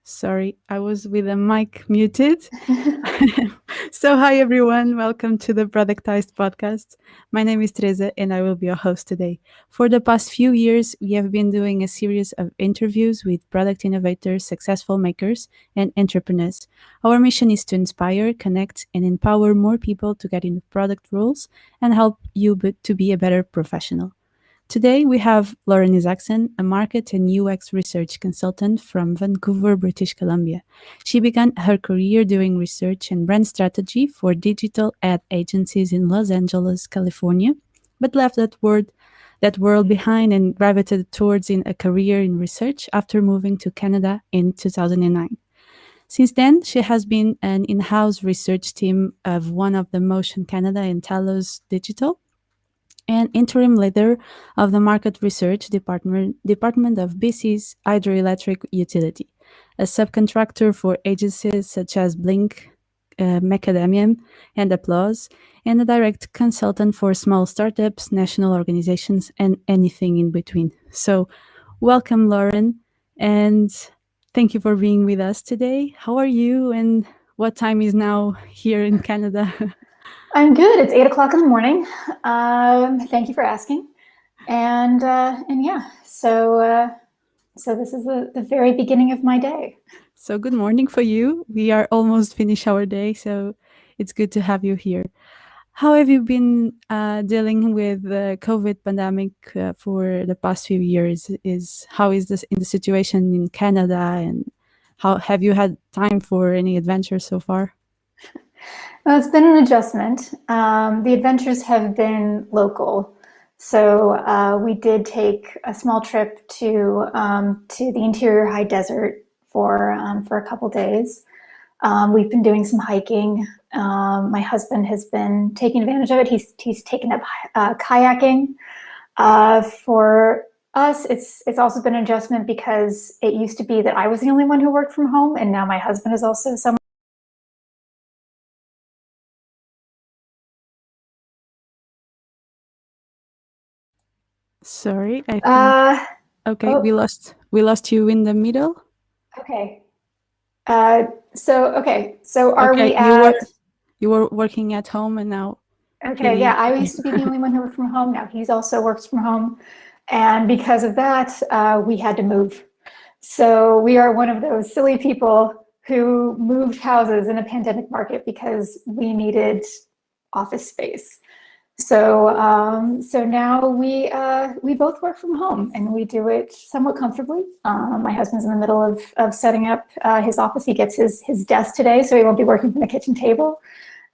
Sorry, I was with the mic muted. So, hi everyone, welcome to the Productized podcast. My name is Teresa and I will be your host today. For the past few years, we have been doing a series of interviews with product innovators, successful makers, and entrepreneurs. Our mission is to inspire, connect, and empower more people to get into product roles and help you to be a better professional. Today, we have Lauren Isaacson, a market and UX research consultant from Vancouver, British Columbia. She began her career doing research and brand strategy for digital ad agencies in Los Angeles, California, but left that world behind and gravitated towards a career in research after moving to Canada in 2009. Since then, she has been an in-house research team of one of the Motion Canada and TELUS Digital and interim leader of the Market Research Department of BC's hydroelectric utility, a subcontractor for agencies such as Blink, Macadamian, and Applause, and a direct consultant for small startups, national organizations, and anything in between. So, welcome, Lauren, and thank you for being with us today. How are you, and what time is now here in Canada? I'm good. It's 8 o'clock in the morning. Thank you for asking. And yeah, so this is the very beginning of my day. So good morning for you. We are almost finished our day, so it's good to have you here. How have you been dealing with the COVID pandemic for the past few years? How is this in the situation in Canada, and how have you had time for any adventures so far? Well, it's been an adjustment. The adventures have been local. So we did take a small trip to the interior high desert for a couple days. We've been doing some hiking. My husband has been taking advantage of it. He's taken up kayaking. For us, it's also been an adjustment because it used to be that I was the only one who worked from home, and now my husband is also someone. Sorry, I think okay, Oh, we lost you in the middle. okay. So are Okay, we at? you were working at home and now Okay, hearing yeah, I you. used to be the only one who worked from home. Now he's also works from home, and because of that, we had to move. So we are one of those silly people who moved houses in a pandemic market because we needed office space. So now we both work from home and we do it somewhat comfortably. My husband's in the middle of setting up his office. He gets his desk today, so he won't be working from the kitchen table.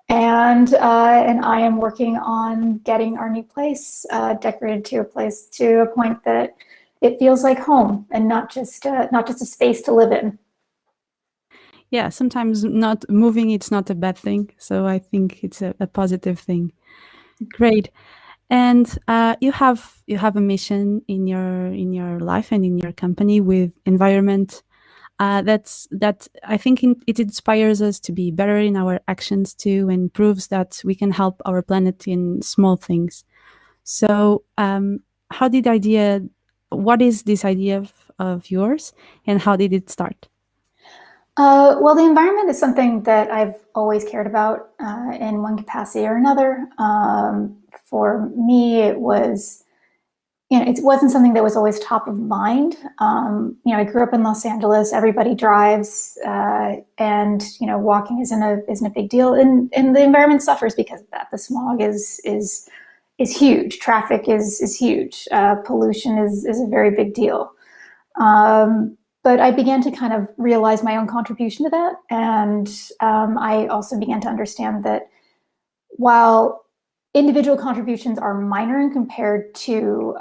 And I am working on getting our new place decorated to a point that it feels like home and not just a space to live in. Yeah, sometimes not moving it's not a bad thing, so I think it's a positive thing. Great. And you have a mission in your life and in your company with environment. That I think it inspires us to be better in our actions too, and proves that we can help our planet in small things. So, how did idea? What is this idea of yours, and how did it start? Well, the environment is something that I've always cared about in one capacity or another. For me, it was, it wasn't something that was always top of mind. I grew up in Los Angeles. Everybody drives, and walking isn't a big deal, and the environment suffers because of that. The smog is huge. Traffic is huge. Pollution is a very big deal. But I began to kind of realize my own contribution to that. And I also began to understand that while individual contributions are minor and compared to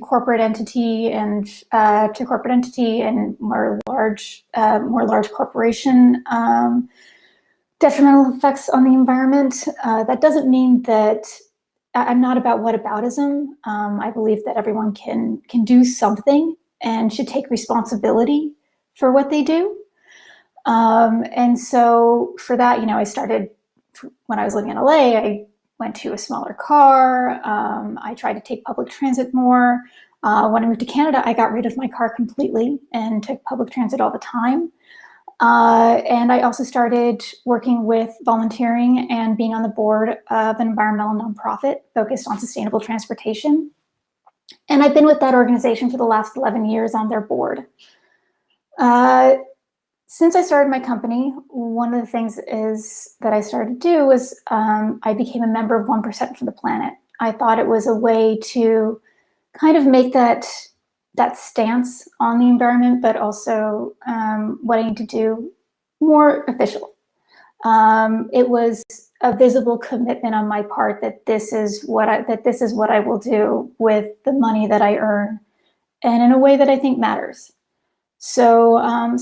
corporate entity and more large corporation detrimental effects on the environment, that doesn't mean that I'm not about whataboutism. I believe that everyone can do something and should take responsibility for what they do. And so for that, I started when I was living in LA. I went to a smaller car. I tried to take public transit more. When I moved to Canada, I got rid of my car completely and took public transit all the time. And I also started working with volunteering and being on the board of an environmental nonprofit focused on sustainable transportation. And I've been with that organization for the last 11 years on their board. Since I started my company, one of the things that I started to do was I became a member of 1% for the Planet. I thought it was a way to kind of make that stance on the environment, but also wanting to do more official. It was a visible commitment on my part that this is what I will do with the money that I earn, and in a way that I think matters. So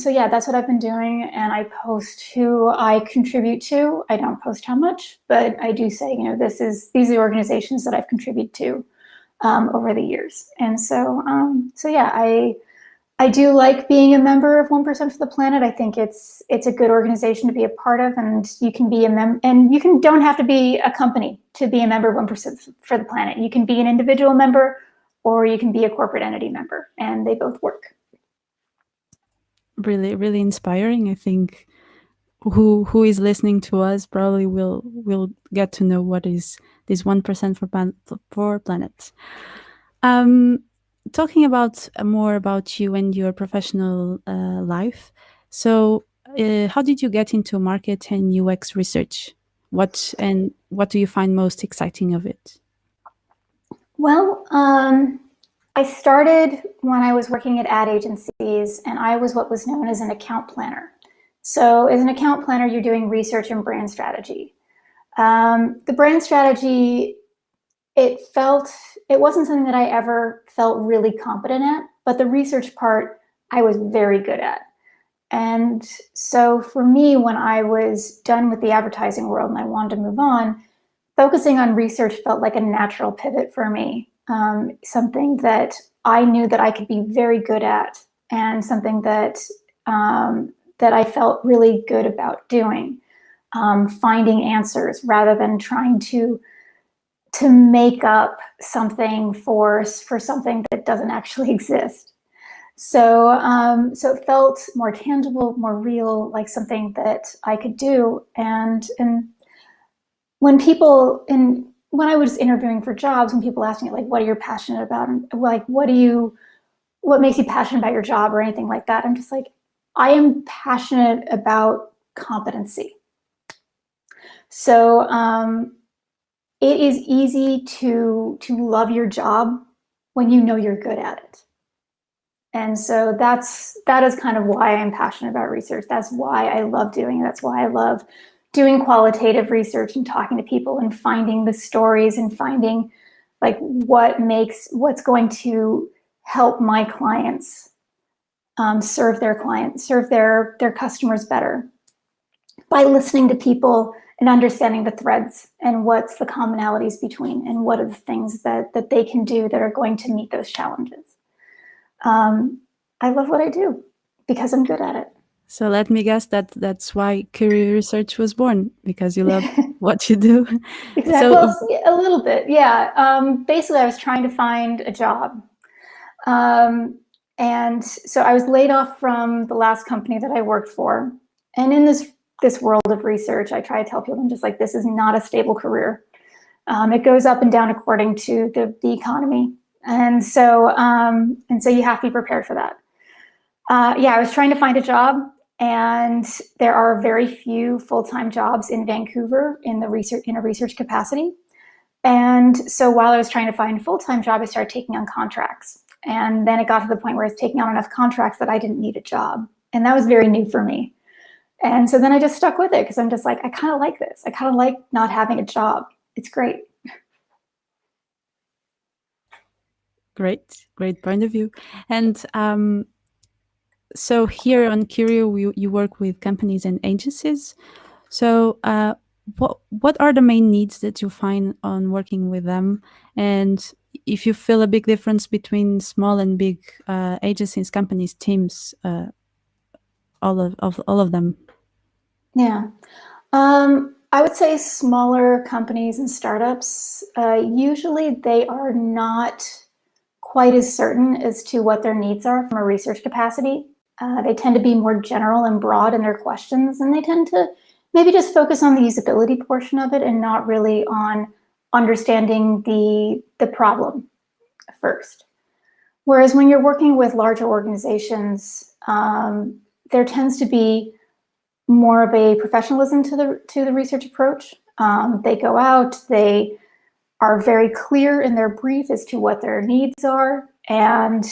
yeah, that's what I've been doing, and I post who I contribute to. I don't post how much, but I do say, these are the organizations that I've contributed to over the years. And so yeah, I do like being a member of 1% for the Planet. I think it's a good organization to be a part of, and you can be don't have to be a company to be a member of 1% for the Planet. You can be an individual member, or you can be a corporate entity member, and they both work. Really, really inspiring. I think who is listening to us probably will get to know what is this 1% for planet. Talking about more about you and your professional life. So, how did you get into market and UX research? What do you find most exciting of it? Well, I started when I was working at ad agencies, and I was what was known as an account planner. So as an account planner, you're doing research and brand strategy. The brand strategy, it wasn't something that I ever felt really competent at, but the research part, I was very good at. And so for me, when I was done with the advertising world and I wanted to move on, focusing on research felt like a natural pivot for me. Something that I knew that I could be very good at, and something that I felt really good about doing, finding answers rather than trying to make up something for something that doesn't actually exist. So it felt more tangible, more real, like something that I could do. And when I was interviewing for jobs, when people asked me, like, what are you passionate about? And like, what makes you passionate about your job or anything like that? I'm just like, I am passionate about competency. So it is easy to love your job when you know you're good at it. And so that is kind of why I'm passionate about research. That's why I love doing it. That's why I love doing qualitative research and talking to people and finding the stories and finding like what's going to help my clients serve their customers better by listening to people and understanding the threads and what's the commonalities between, and what are the things that they can do that are going to meet those challenges. I love what I do because I'm good at it. So let me guess that's why Curio Research was born, because you love what you do. Exactly. So, well, a little bit, yeah. Basically, I was trying to find a job. And so I was laid off from the last company that I worked for. And in this world of research, I try to tell people, I'm just like, this is not a stable career. It goes up and down according to the economy. And so you have to be prepared for that. Yeah, I was trying to find a job, and there are very few full-time jobs in Vancouver in a research capacity. And so while I was trying to find a full-time job, I started taking on contracts. And then it got to the point where I was taking on enough contracts that I didn't need a job. And that was very new for me. And so then I just stuck with it because I'm just like, I kind of like this. I kind of like not having a job. It's great. Great point of view. And so here on Curio, you work with companies and agencies. So what are the main needs that you find on working with them? And if you feel a big difference between small and big agencies, companies, teams, all of them? Yeah. I would say smaller companies and startups, usually they are not quite as certain as to what their needs are from a research capacity. They tend to be more general and broad in their questions, and they tend to maybe just focus on the usability portion of it and not really on understanding the problem first. Whereas when you're working with larger organizations, there tends to be more of a professionalism to the research approach. They go out, they are very clear in their brief as to what their needs are, and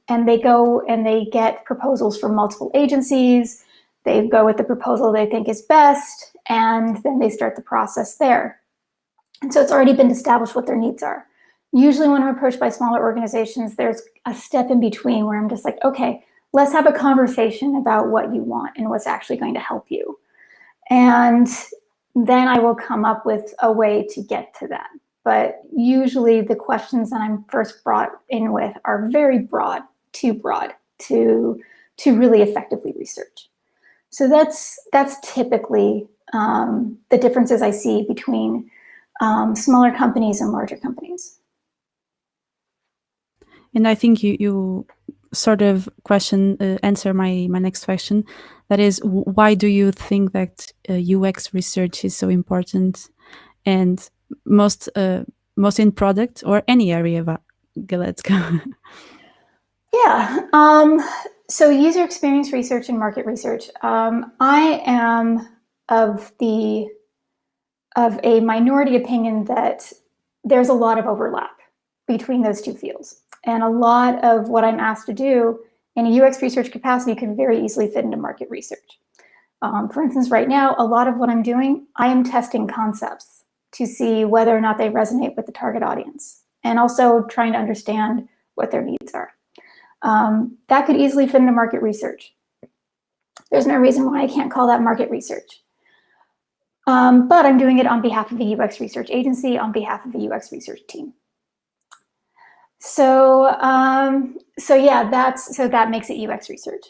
they go and they get proposals from multiple agencies. They go with the proposal they think is best, and then they start the process there. And so it's already been established what their needs are. Usually when I'm approached by smaller organizations, there's a step in between where I'm just like, okay, let's have a conversation about what you want and what's actually going to help you. And then I will come up with a way to get to that. But usually the questions that I'm first brought in with are very broad to really effectively research. So that's typically the differences I see between smaller companies and larger companies. And I think you sort of answer my next question. That is, why do you think that UX research is so important, and most in product or any area? Let's go. Yeah. So user experience research and market research. I am of a minority opinion that there's a lot of overlap between those two fields. And a lot of what I'm asked to do in a UX research capacity could very easily fit into market research. For instance, right now, a lot of what I'm doing, I am testing concepts to see whether or not they resonate with the target audience, and also trying to understand what their needs are. That could easily fit into market research. There's no reason why I can't call that market research. But I'm doing it on behalf of a UX research agency, on behalf of a UX research team. So yeah, that makes it UX research.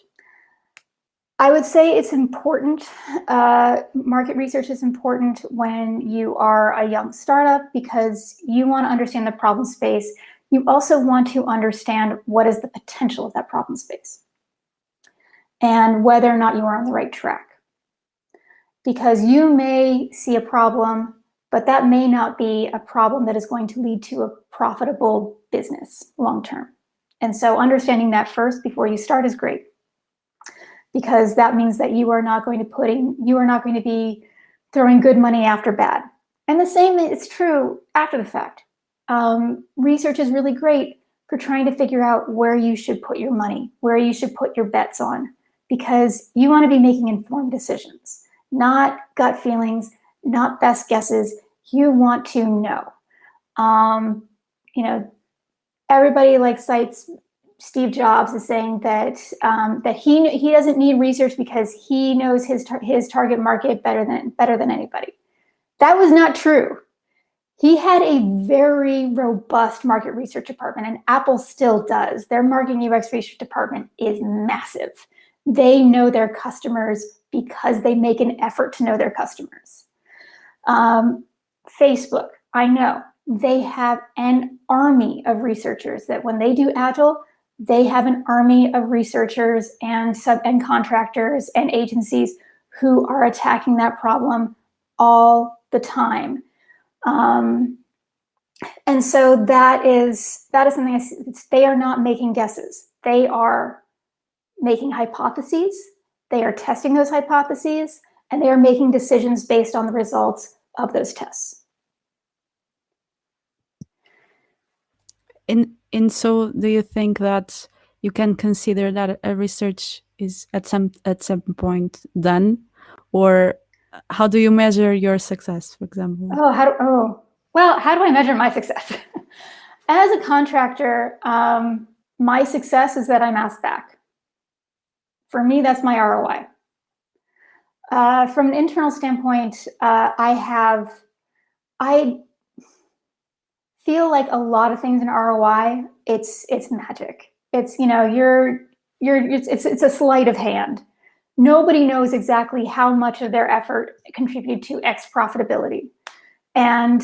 I would say it's important. Market research is important when you are a young startup, because you want to understand the problem space. You also want to understand what is the potential of that problem space and whether or not you are on the right track. Because you may see a problem, but that may not be a problem that is going to lead to a profitable business long-term. And so understanding that first before you start is great, because that means that you are not going to be throwing good money after bad. And the same is true after the fact. Research is really great for trying to figure out where you should put your money, where you should put your bets on, because you want to be making informed decisions, not gut feelings, not best guesses. You want to know. Everybody cites Steve Jobs as saying that he doesn't need research because he knows his target market better than anybody. That was not true. He had a very robust market research department, and Apple still does. Their marketing UX research department is massive. They know their customers because they make an effort to know their customers. Facebook, I know, they have an army of researchers that when they do Agile, they have an army of researchers and contractors and agencies who are attacking that problem all the time. And so that is something I see. They are not making guesses. They are making hypotheses. They are testing those hypotheses, and they are making decisions based on the results of those tests. And so do you think that you can consider that a research is at some point done, or how do you measure your success, for example? Well, how do I measure my success? As a contractor, my success is that I'm asked back. For me, that's my ROI. From an internal standpoint, I feel like a lot of things in ROI, it's magic. It's it's a sleight of hand. Nobody knows exactly how much of their effort contributed to X profitability. And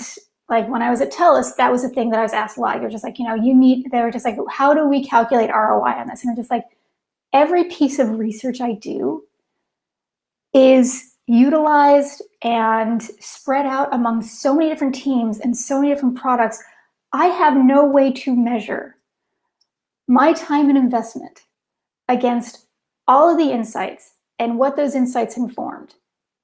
Like when I was at TELUS, that was the thing that I was asked a lot. You're just like, they were just like, how do we calculate ROI on this? And I'm just like, every piece of research I do is utilized and spread out among so many different teams and so many different products. I have no way to measure my time and investment against all of the insights and what those insights informed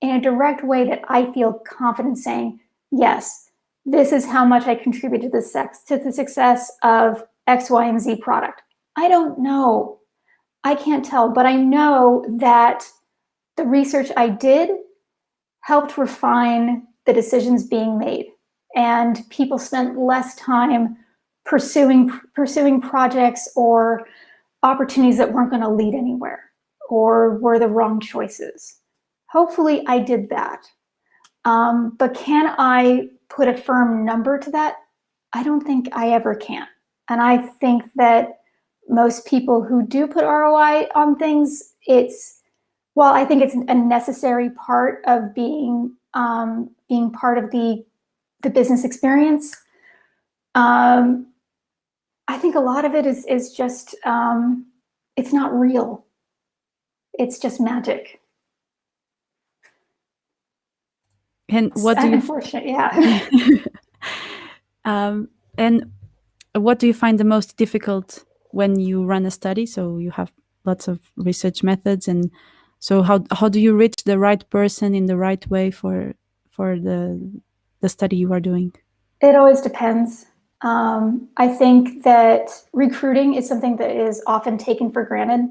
in a direct way that I feel confident saying, yes, this is how much I contributed to the success of X, Y, and Z product. I don't know. I can't tell, but I know that the research I did helped refine the decisions being made, and people spent less time pursuing projects or opportunities that weren't going to lead anywhere or were the wrong choices. Hopefully I did that. But can I put a firm number to that? I don't think I ever can. And I think that most people who do put ROI on things, while I think it's a necessary part of being part of the business experience, I think a lot of it is just, it's not real. It's just magic. And what do you? Unfortunate, yeah. And what do you find the most difficult when you run a study? So you have lots of research methods, and so how do you reach the right person in the right way for the study you are doing? It always depends. I think that recruiting is something that is often taken for granted,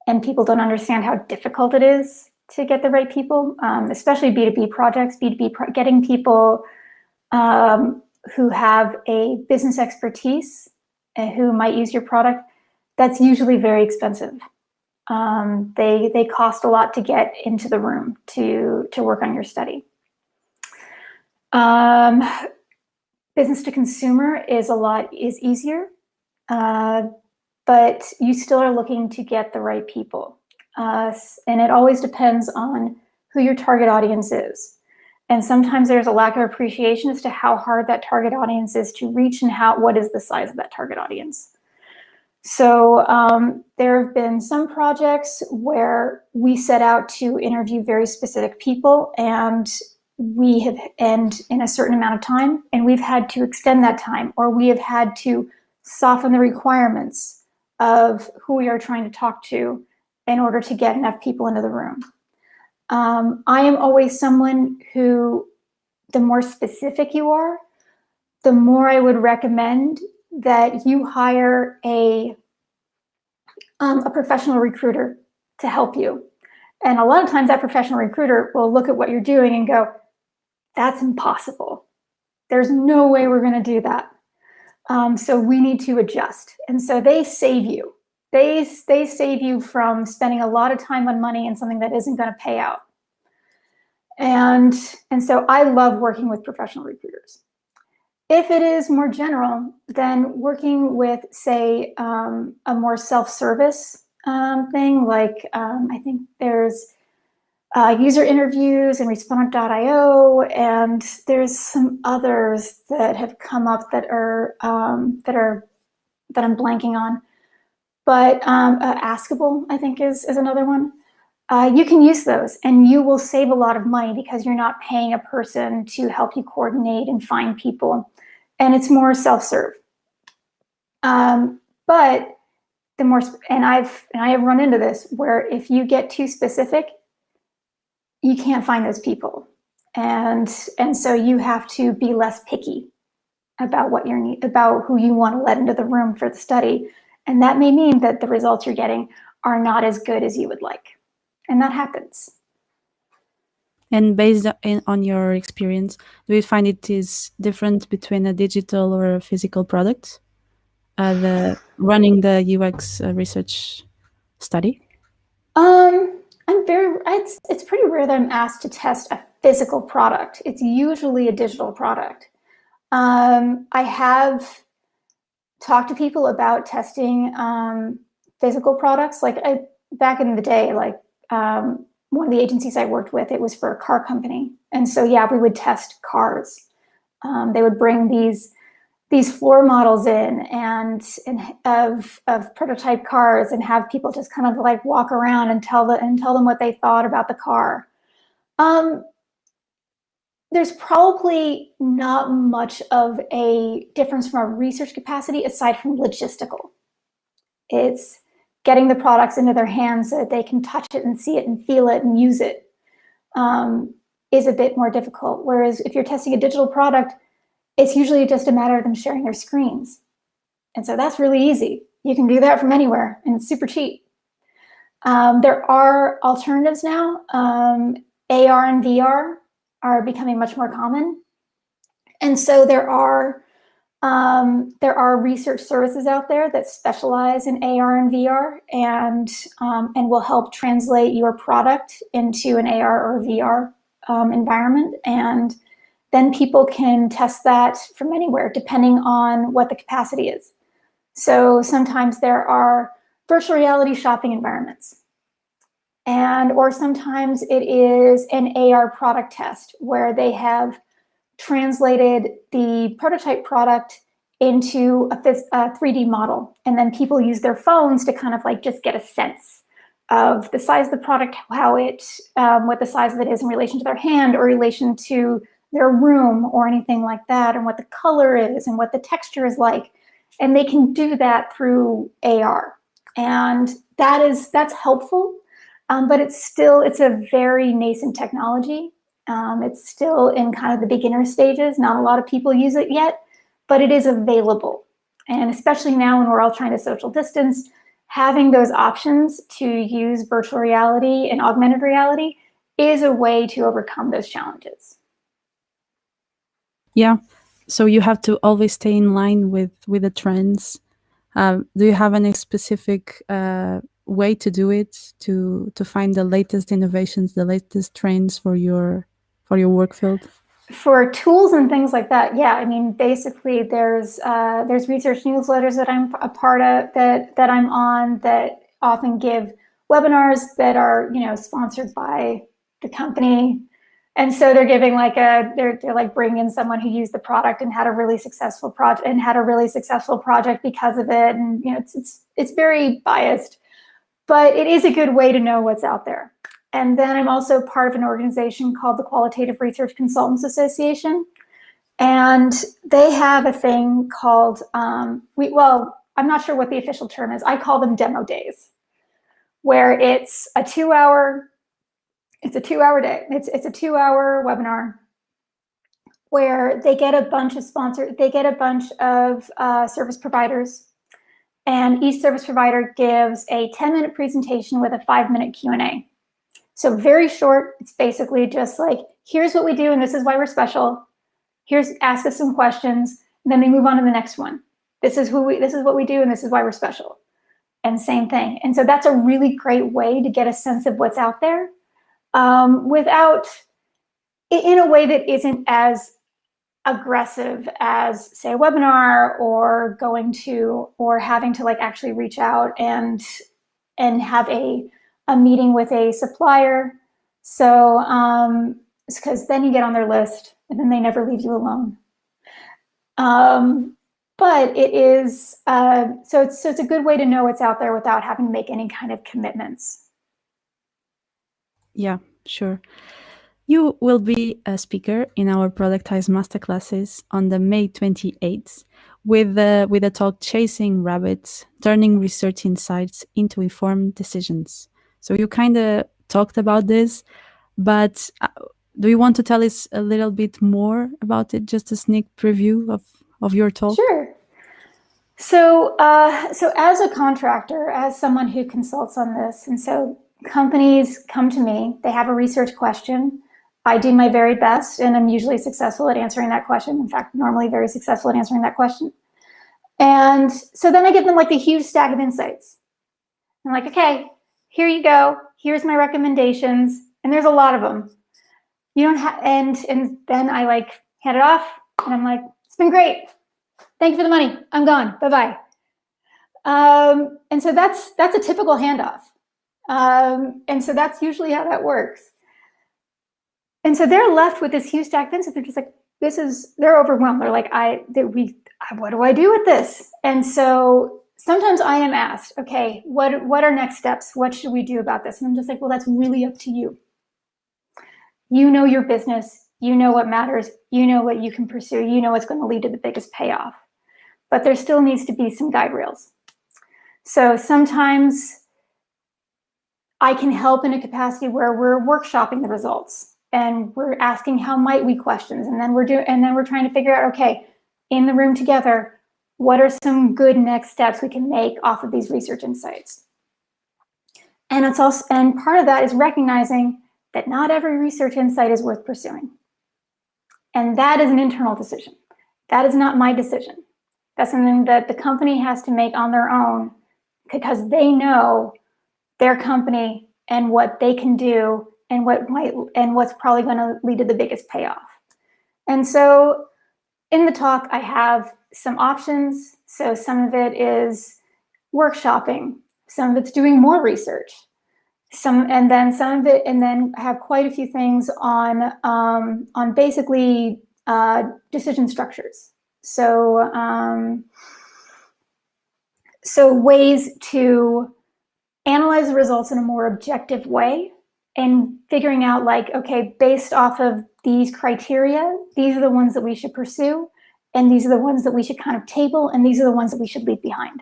and people don't understand how difficult it is to get the right people, especially B2B projects, getting people who have a business expertise and who might use your product. That's usually very expensive. They cost a lot to get into the room to work on your study. Business to consumer is easier, but you still are looking to get the right people. And it always depends on who your target audience is. And sometimes there's a lack of appreciation as to how hard that target audience is to reach and what is the size of that target audience. So there have been some projects where we set out to interview very specific people, and in a certain amount of time, and we've had to extend that time, or we have had to soften the requirements of who we are trying to talk to in order to get enough people into the room. I am always someone who, the more specific you are, the more I would recommend that you hire a professional recruiter to help you. And a lot of times that professional recruiter will look at what you're doing and go, that's impossible. There's no way we're going to do that. So we need to adjust. And so they save you. They save you from spending a lot of time and money in something that isn't going to pay out. And so I love working with professional recruiters. If it is more general, then working with, say, a more self-service thing, like I think there's user interviews and Respondent.io, and there's some others that have come up that I'm blanking on. But Askable, I think, is another one. You can use those, and you will save a lot of money because you're not paying a person to help you coordinate and find people, and it's more self-serve. But the more, and I have run into this where if you get too specific, you can't find those people, and so you have to be less picky about about who you want to let into the room for the study, and that may mean that the results you're getting are not as good as you would like. And that happens. And based on your experience, do you find it is different between a digital or a physical product? Running the UX research study? It's pretty rare that I'm asked to test a physical product. It's usually a digital product. I have talked to people about testing physical products. Like back in the day, like one of the agencies I worked with, it was for a car company. And so, yeah, we would test cars. They would bring these floor models in and of prototype cars and have people just kind of like walk around and tell them what they thought about the car. There's probably not much of a difference from a research capacity aside from logistical. It's getting the products into their hands so that they can touch it and see it and feel it and use it is a bit more difficult. Whereas if you're testing a digital product, it's usually just a matter of them sharing their screens. And so that's really easy. You can do that from anywhere, and it's super cheap. There are alternatives now. AR and VR are becoming much more common. And so there are research services out there that specialize in AR and VR and will help translate your product into an AR or VR environment. And then people can test that from anywhere, depending on what the capacity is. So sometimes there are virtual reality shopping environments. Or sometimes it is an AR product test where they have translated the prototype product into a 3D model. And then people use their phones to kind of like just get a sense of the size of the product, what the size of it is in relation to their hand or relation to their room or anything like that, and what the color is and what the texture is like. And they can do that through AR. And that's helpful, but it's a very nascent technology. It's still in kind of the beginner stages. Not a lot of people use it yet, but it is available. And especially now when we're all trying to social distance, having those options to use virtual reality and augmented reality is a way to overcome those challenges. Yeah. So you have to always stay in line with the trends. Do you have any specific way to do it, to find the latest innovations, the latest trends for your work field? For tools and things like that, yeah. I mean, basically, there's research newsletters that I'm a part of that I'm on that often give webinars that are sponsored by the company, and so they're giving they're like bringing in someone who used the product and had a really successful project because of it, and it's very biased, but it is a good way to know what's out there. And then I'm also part of an organization called the Qualitative Research Consultants Association. And they have a thing called, I'm not sure what the official term is. I call them demo days, where it's a 2-hour day. It's a 2-hour webinar where they get a bunch of service providers, and each service provider gives a 10-minute presentation with a 5-minute Q&A. So very short. It's basically just like, here's what we do and this is why we're special. Ask us some questions, and then they move on to the next one. This is what we do and this is why we're special. And same thing. And so that's a really great way to get a sense of what's out there in a way that isn't as aggressive as, say, a webinar or having to like actually reach out and have a meeting with a supplier. So it's because then you get on their list and then they never leave you alone. But it is, so it's a good way to know what's out there without having to make any kind of commitments. Yeah, sure. You will be a speaker in our Productized Masterclasses on the May 28th with a talk, Chasing Rabbits, Turning Research Insights into Informed Decisions. So you kind of talked about this, but do you want to tell us a little bit more about it, just a sneak preview of your talk? Sure. So as a contractor, as someone who consults on this, and so companies come to me, they have a research question. I do my very best, and I'm usually successful at answering that question. In fact, normally very successful at answering that question. And so then I give them like the huge stack of insights. I'm like, okay, here you go. Here's my recommendations. And there's a lot of them. You don't have, and then I like hand it off and I'm like, it's been great. Thank you for the money. I'm gone. Bye-bye. And so that's a typical handoff. And so that's usually how that works. And so they're left with this huge stack of insights. They're just like, they're overwhelmed. They're like, what do I do with this? And so sometimes I am asked, okay, what are next steps? What should we do about this? And I'm just like, well, that's really up to you. You know your business, you know what matters, you know what you can pursue, you know what's going to lead to the biggest payoff. But there still needs to be some guide rails. So sometimes I can help in a capacity where we're workshopping the results and we're asking how might we questions, and then we're trying to figure out, okay, in the room together, what are some good next steps we can make off of these research insights? And part of that is recognizing that not every research insight is worth pursuing. And that is an internal decision. That is not my decision. That's something that the company has to make on their own, because they know their company and what they can do and what's probably going to lead to the biggest payoff. And so in the talk, I have some options. So some of it is workshopping, some of it's doing more research, and then I have quite a few things on basically decision structures. So ways to analyze the results in a more objective way and figuring out, like, okay, based off of these criteria, these are the ones that we should pursue, and these are the ones that we should kind of table, and these are the ones that we should leave behind.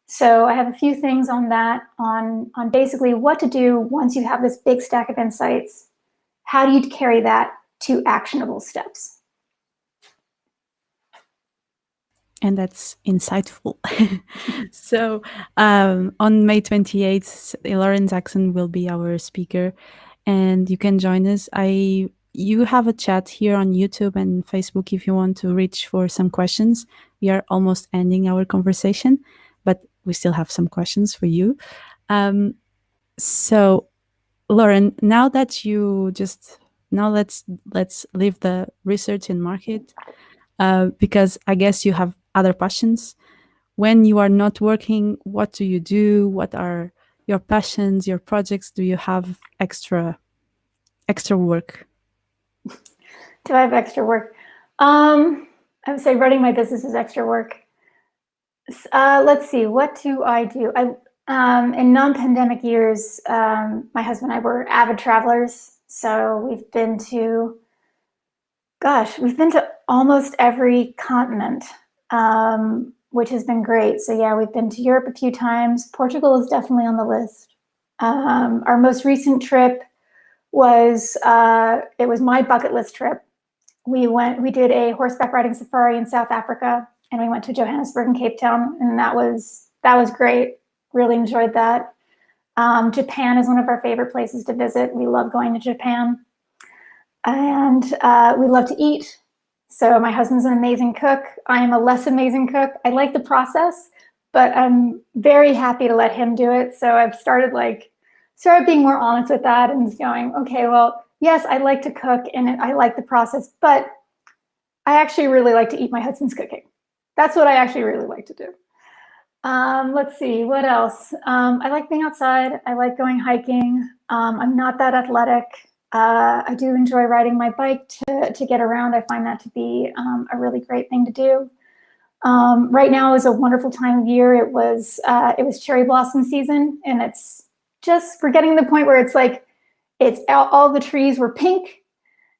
So I have a few things on that, on basically what to do once you have this big stack of insights. How do you carry that to actionable steps? And that's insightful. So on May 28th, Lauren Isaacson will be our speaker, and you can join us. You have a chat here on YouTube and Facebook if you want to reach for some questions. We are almost ending our conversation, but we still have some questions for you. So Lauren, now let's leave the research and market, because I guess you have other passions. When you are not working, what do you do? What are your passions, your projects? Do you have extra work? Do I have extra work? I would say running my business is extra work. Let's see, what do I do? In non-pandemic years, my husband and I were avid travelers. So we've been to almost every continent, which has been great. So yeah, we've been to Europe a few times. Portugal is definitely on the list. Our most recent trip was my bucket list trip. We did a horseback riding safari in South Africa, and we went to Johannesburg and Cape Town, and that was great. Really enjoyed that. Japan is one of our favorite places to visit. We love going to Japan. And we love to eat. So my husband's an amazing cook. I am a less amazing cook. I like the process, but I'm very happy to let him do it. So I've started being more honest with that and going, okay, well, yes, I like to cook and I like the process, but I actually really like to eat my husband's cooking. That's what I actually really like to do. Let's see, what else? I like being outside. I like going hiking. I'm not that athletic. I do enjoy riding my bike to get around. I find that to be a really great thing to do. Right now is a wonderful time of year. It was cherry blossom season, and we're getting to the point where all the trees were pink,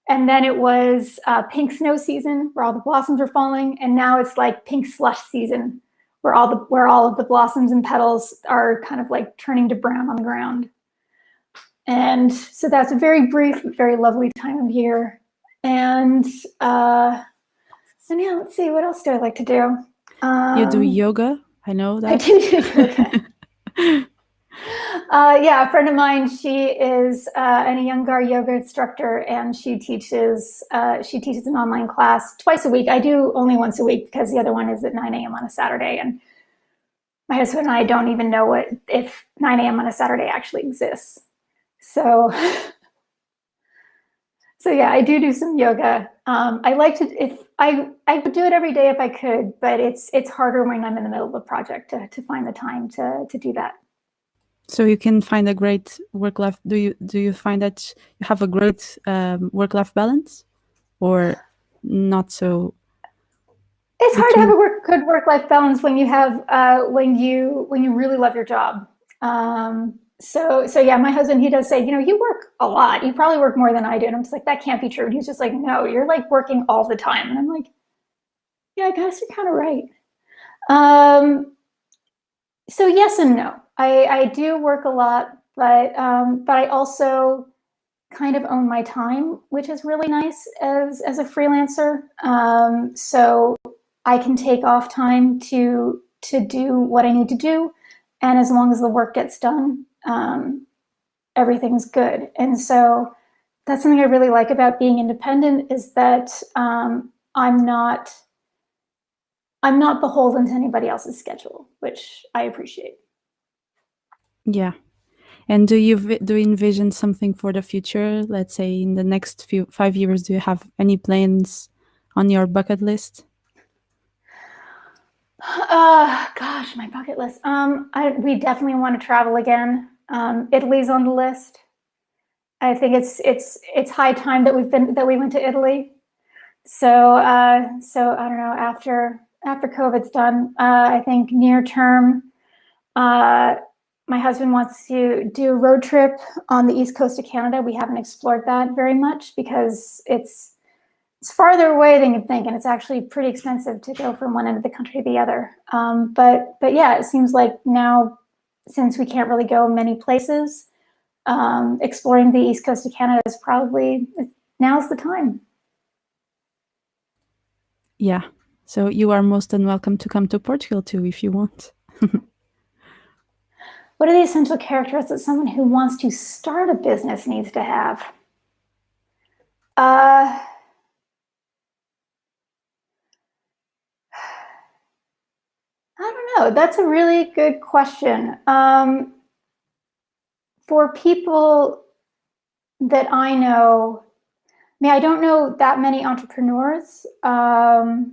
and then it was pink snow season where all the blossoms were falling, and now it's like pink slush season where all of the blossoms and petals are kind of like turning to brown on the ground. And so that's a very brief, very lovely time of year. And yeah, let's see, what else do I like to do? You do yoga? I know that. I do yoga. Yeah, a friend of mine, she is an Iyengar yoga instructor, and she teaches an online class twice a week. I do only once a week because the other one is at 9 a.m. on a Saturday. And my husband and I don't even know if 9 a.m. on a Saturday actually exists. So yeah, I do some yoga. I like to, I would do it every day if I could, but it's harder when I'm in the middle of a project to find the time to do that. So you can find a great work-life. Do you find that you have a great work-life balance, or? not so? It's hard to Between, have a good work-life balance when you have when you really love your job. So yeah, my husband, he does say, you work a lot. You probably work more than I do. And I'm just like, that can't be true. And he's just like, no, you're like working all the time. And I'm like, yeah, I guess you're kind of right. So yes and no. I do work a lot, but I also kind of own my time, which is really nice as a freelancer. So I can take off time to do what I need to do, and as long as the work gets done, everything's good. And so that's something I really like about being independent, is that I'm not beholden to anybody else's schedule, which I appreciate. yeah. And do you envision something for the future? Let's say in the next 5 years, do you have any plans on your bucket list? Gosh, my bucket list. We definitely want to travel again. Italy's on the list. I think it's high time that we went to Italy. So I don't know, after COVID's done, I think near term, my husband wants to do a road trip on the east coast of Canada. We haven't explored that very much because it's farther away than you'd think, and it's actually pretty expensive to go from one end of the country to the other. But yeah, it seems like now, since we can't really go many places, exploring the east coast of Canada is probably, now's the time. Yeah. So you are most than welcome to come to Portugal too if you want. What are the essential characteristics that someone who wants to start a business needs to have? I don't know. That's a really good question. For people that I know, I don't know that many entrepreneurs. I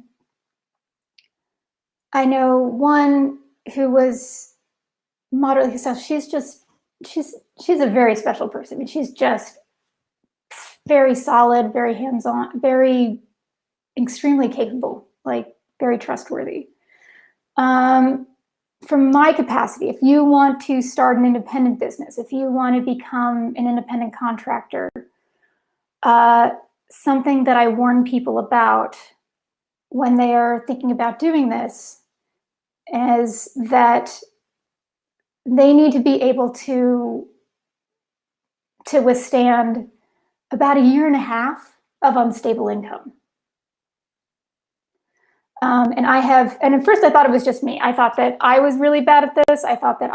know one who was moderately successful. She's a very special person. I mean, she's just very solid, very hands-on, very extremely capable, like very trustworthy. From my capacity, if you want to start an independent business, if you want to become an independent contractor, something that I warn people about when they are thinking about doing this is that they need to be able to withstand about a year and a half of unstable income. And at first I thought it was just me. I thought that I was really bad at this. I thought that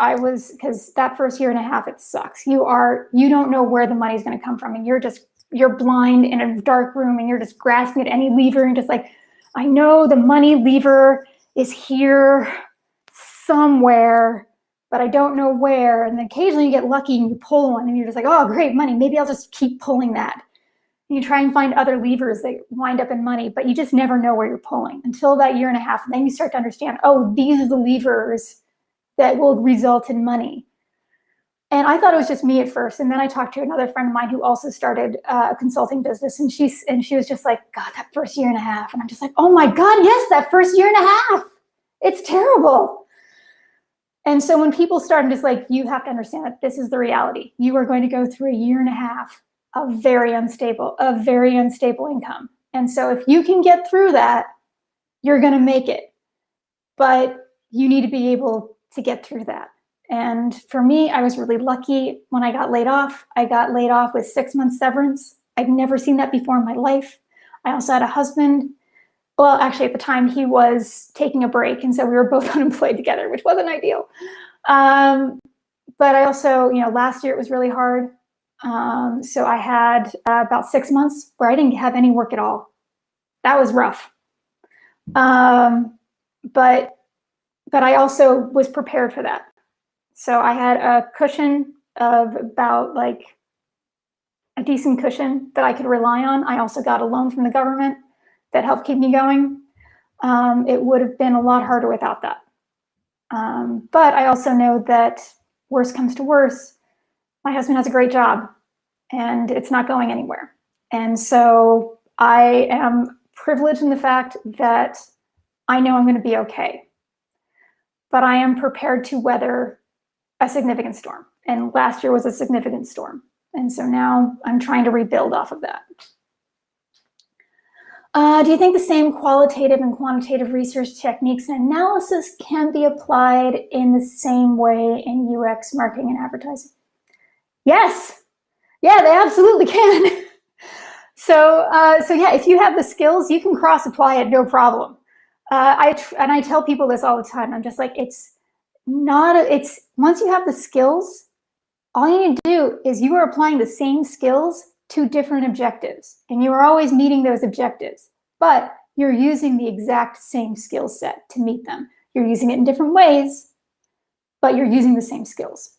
because that first year and a half, it sucks. You don't know where the money's going to come from, and you're blind in a dark room, and you're just grasping at any lever and just like, I know the money lever is here somewhere, but I don't know where. And then occasionally you get lucky and you pull one and you're just like, oh, great, money. Maybe I'll just keep pulling that. And you try and find other levers that wind up in money, but you just never know where you're pulling until that year and a half. And then you start to understand, oh, these are the levers that will result in money. And I thought it was just me at first. And then I talked to another friend of mine who also started a consulting business. And she was just like, God, that first year and a half. And I'm just like, oh my God, yes, that first year and a half. It's terrible. And so when people start, I'm just like, you have to understand that this is the reality. You are going to go through a year and a half of very unstable income. And so if you can get through that, you're going to make it. But you need to be able to get through that. And for me, I was really lucky when I got laid off. I got laid off with 6 months severance. I'd never seen that before in my life. I also had a husband. Well, actually, at the time, he was taking a break. And so we were both unemployed together, which wasn't ideal. But I also, last year it was really hard. So I had about 6 months where I didn't have any work at all. That was rough. But I also was prepared for that. So I had a cushion of about like a decent cushion that I could rely on. I also got a loan from the government that helped keep me going. It would have been a lot harder without that. But I also know that worst comes to worst, my husband has a great job and it's not going anywhere. And so I am privileged in the fact that I know I'm going to be okay, but I am prepared to weather a significant storm. And last year was a significant storm. And so now I'm trying to rebuild off of that. Do you think the same qualitative and quantitative research techniques and analysis can be applied in the same way in UX marketing and advertising? Yes. Yeah, they absolutely can. So yeah, if you have the skills, you can cross-apply it, no problem. I tell people this all the time. I'm just like, once you have the skills, all you need to do is you are applying the same skills to different objectives, and you are always meeting those objectives, but you're using the exact same skill set to meet them. You're using it in different ways, but you're using the same skills.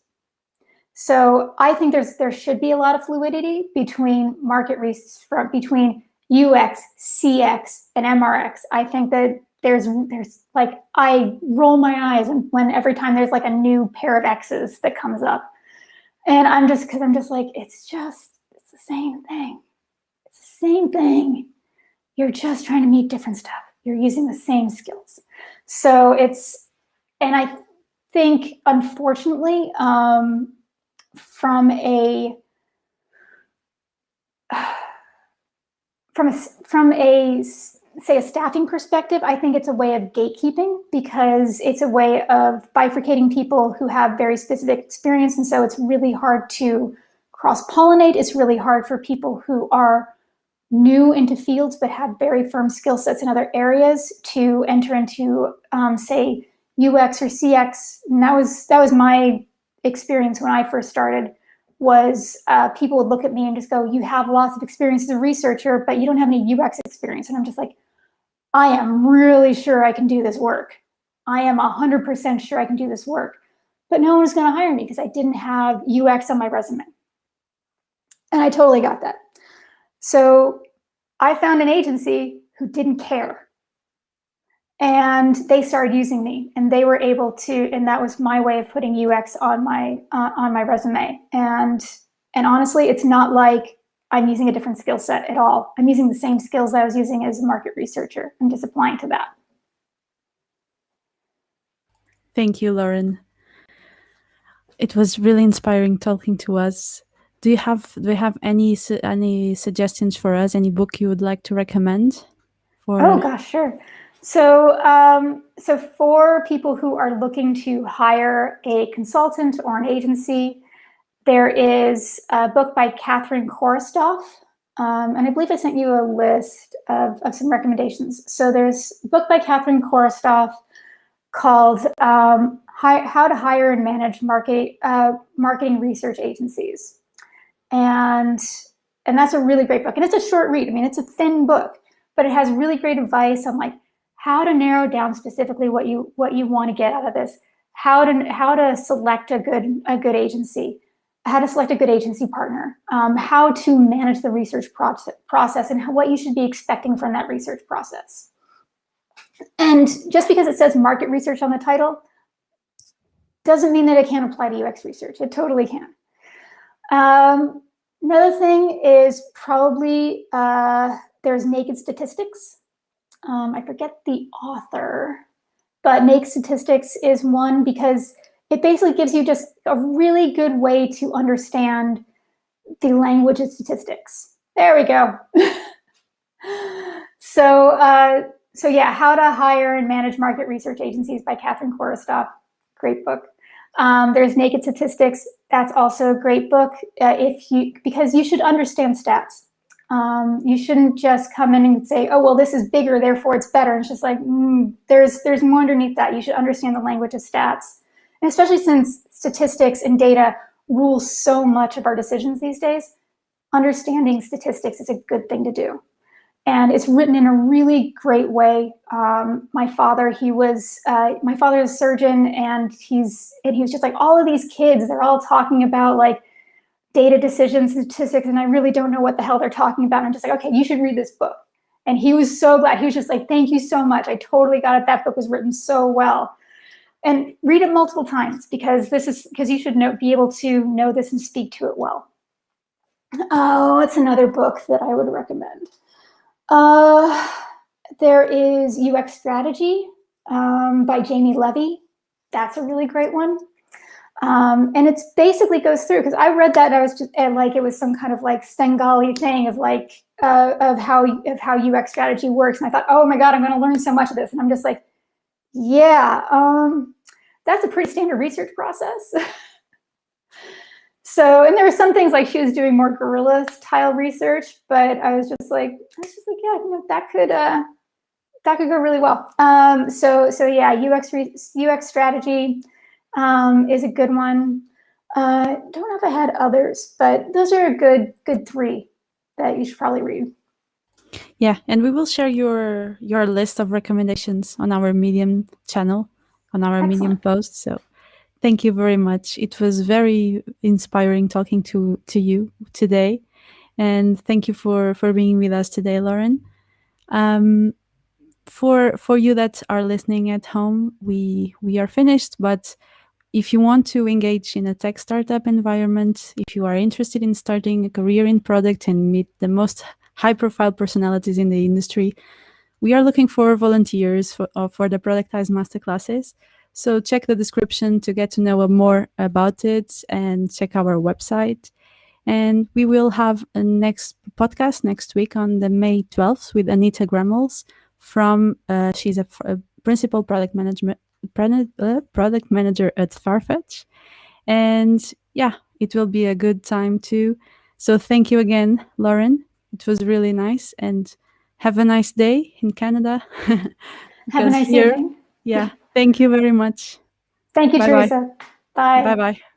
So I think there should be a lot of fluidity between market research, between UX, CX, and MRX. I think that there's like, I roll my eyes when every time there's like a new pair of X's that comes up. And I'm just like, it's the same thing. It's the same thing. You're just trying to meet different stuff. You're using the same skills. So and I think, unfortunately, from a say a staffing perspective, I think it's a way of gatekeeping, because it's a way of bifurcating people who have very specific experience. And so it's really hard to cross-pollinate. It's really hard for people who are new into fields but have very firm skill sets in other areas to enter into, say, UX or CX. And that was my experience when I first started. Was people would look at me and just go, you have lots of experience as a researcher, but you don't have any UX experience. And I'm just like, I am really sure I can do this work. I am 100% sure I can do this work. But no one was going to hire me because I didn't have UX on my resume. And I totally got that. So I found an agency who didn't care. And they started using me, and they were able to, and that was my way of putting UX on my resume. And honestly, it's not like I'm using a different skill set at all. I'm using the same skills that I was using as a market researcher. I'm just applying to that. Thank you, Lauren. It was really inspiring talking to us. Do you have any suggestions for us? Any book you would like to recommend? Oh gosh, sure. So for people who are looking to hire a consultant or an agency, there is a book by Catherine Korostoff, and I believe I sent you a list of some recommendations. So there's a book by Catherine Korostoff called How to Hire and Manage Marketing Research Agencies. And that's a really great book. And it's a short read. I mean, it's a thin book, but it has really great advice on like how to narrow down specifically what you want to get out of this, how to select a good agency, how to select a good agency partner, how to manage the research process, and what you should be expecting from that research process. And just because it says market research on the title doesn't mean that it can't apply to UX research. It totally can. Another thing is probably there's Naked Statistics. I forget the author, but Naked Statistics is one because it basically gives you just a really good way to understand the language of statistics. There we go. So yeah, How to Hire and Manage Market Research Agencies by Catherine Korostoff. Great book. There's Naked Statistics. That's also a great book because you should understand stats. You shouldn't just come in and say, oh, well, this is bigger, therefore it's better. And it's just like, there's more underneath that. You should understand the language of stats. And especially since statistics and data rule so much of our decisions these days, understanding statistics is a good thing to do. And it's written in a really great way. My father is a surgeon, and he was just like, all of these kids, they're all talking about like data, decisions, statistics, and I really don't know what the hell they're talking about. And I'm just like, okay, you should read this book. And he was so glad. He was just like, thank you so much. I totally got it. That book was written so well. And read it multiple times because you should be able to know this and speak to it well. Oh, it's another book that I would recommend. There is UX Strategy by Jamie Levy. That's a really great one. And it basically goes through, because I read that and I was just like, it was some kind of like Svengali thing of like of how UX strategy works, and I thought, oh my god, I'm going to learn so much of this, and I'm just like, yeah, that's a pretty standard research process. So, and there were some things like she was doing more guerrilla style research, but I was just like, yeah, that could go really well. So yeah, UX strategy is a good one. Don't know if I had others, but those are a good 3 that you should probably read. Yeah, and we will share your list of recommendations on our Medium channel, on our Medium post. So thank you very much. It was very inspiring talking to you today, and thank you for being with us today, Lauren. For you that are listening at home, we are finished, but if you want to engage in a tech startup environment, if you are interested in starting a career in product and meet the most high-profile personalities in the industry, we are looking for volunteers for the Productized Masterclasses. So check the description to get to know more about it, and check our website. And we will have a next podcast next week on the May 12th with Anita Gremmels from, she's a principal product manager at Farfetch. And yeah, it will be a good time too. So thank you again, Lauren. It was really nice, and have a nice day in Canada. Have a nice evening. Yeah, thank you very much. Thank you, Bye-bye. Teresa. Bye. Bye-bye.